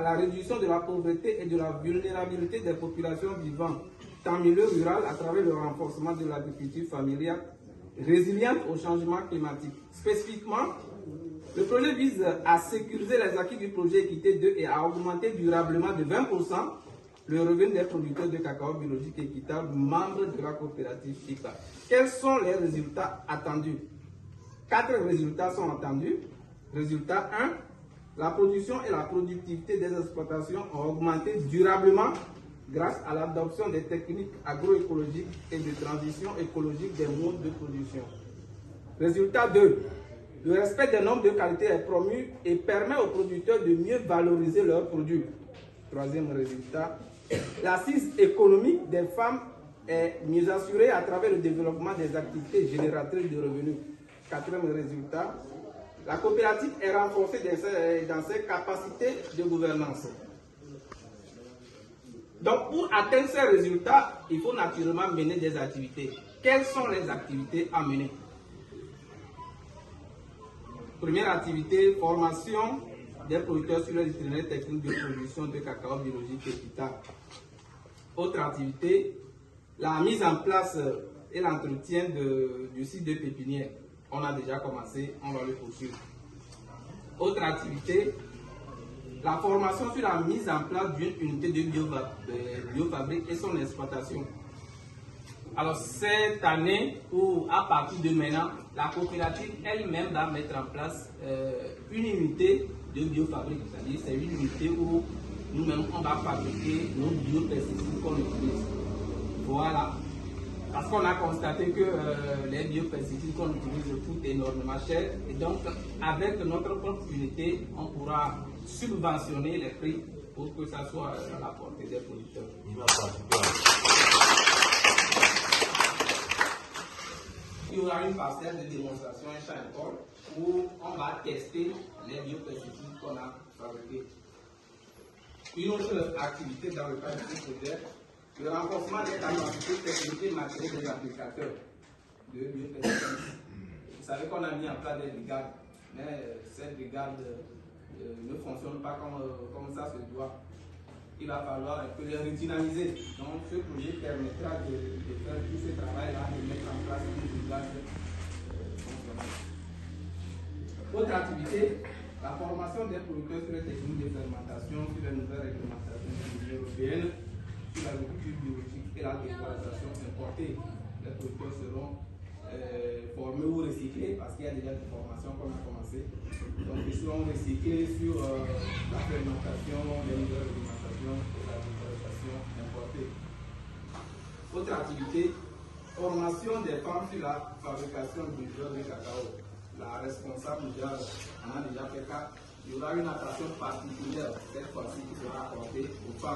la réduction de la pauvreté et de la vulnérabilité des populations vivant en milieu rural à travers le renforcement de l'agriculture familiale résiliente au changement climatique. Spécifiquement, le projet vise à sécuriser les acquis du projet Équité 2 et à augmenter durablement de 20% le revenu des producteurs de cacao biologique équitable membres de la coopérative ICA. Quels sont les résultats attendus? 4 résultats sont attendus. Résultat 1, la production et la productivité des exploitations ont augmenté durablement grâce à l'adoption des techniques agroécologiques et de transition écologique des modes de production. Résultat 2, le respect des normes de qualité est promu et permet aux producteurs de mieux valoriser leurs produits. Troisième résultat, l'assise économique des femmes est mieux assurée à travers le développement des activités génératrices de revenus. Quatrième résultat, la coopérative est renforcée dans ses capacités de gouvernance. Donc, pour atteindre ces résultats, il faut naturellement mener des activités. Quelles sont les activités à mener? Première activité, formation des producteurs sur les itinéraires techniques de production de cacao biologique équitable. Autre activité, la mise en place et l'entretien du site de pépinière. On a déjà commencé, on va le poursuivre. Autre activité, la formation sur la mise en place d'une unité de biofabrique et son exploitation. Alors cette année, ou à partir de maintenant, la coopérative elle-même va mettre en place une unité de biofabrique. C'est-à-dire c'est une unité où nous-mêmes on va fabriquer nos biopesticides qu'on utilise. Voilà. Parce qu'on a constaté que les biopesticides qu'on utilise coûtent énormément cher. Et donc, avec notre propre unité, on pourra subventionner les prix pour que ça soit à la portée des producteurs. Il y aura une parcelle de démonstration, un champ école, où on va tester les biopesticides qu'on a fabriqués. Une autre activité dans le cadre de ce projet, le renforcement des capacités techniques et matérielles des applicateurs de biopesticides. Vous savez qu'on a mis en place des brigades, mais cette brigade ne fonctionne pas comme ça se doit. Il va falloir un peu les redynamiser. Donc ce projet permettra de faire tout ce travail-là, de mettre en place une brigade fonctionnelle. Autre activité, la formation des producteurs sur les techniques de fermentation, sur les nouvelles réglementations de l'Union européenne, sur l'agriculture biologique et la déforestation importée. Les producteurs seront formés ou recyclés parce qu'il y a déjà des formations qu'on a commencé. Donc ils seront recyclés sur la fermentation, les nouvelles réglementations et la déforestation importée. Autre activité, formation des femmes sur la fabrication du beurre de cacao. La responsable en a déjà fait cas. Il y aura une attention particulière cette fois-ci qui sera accordée aux femmes.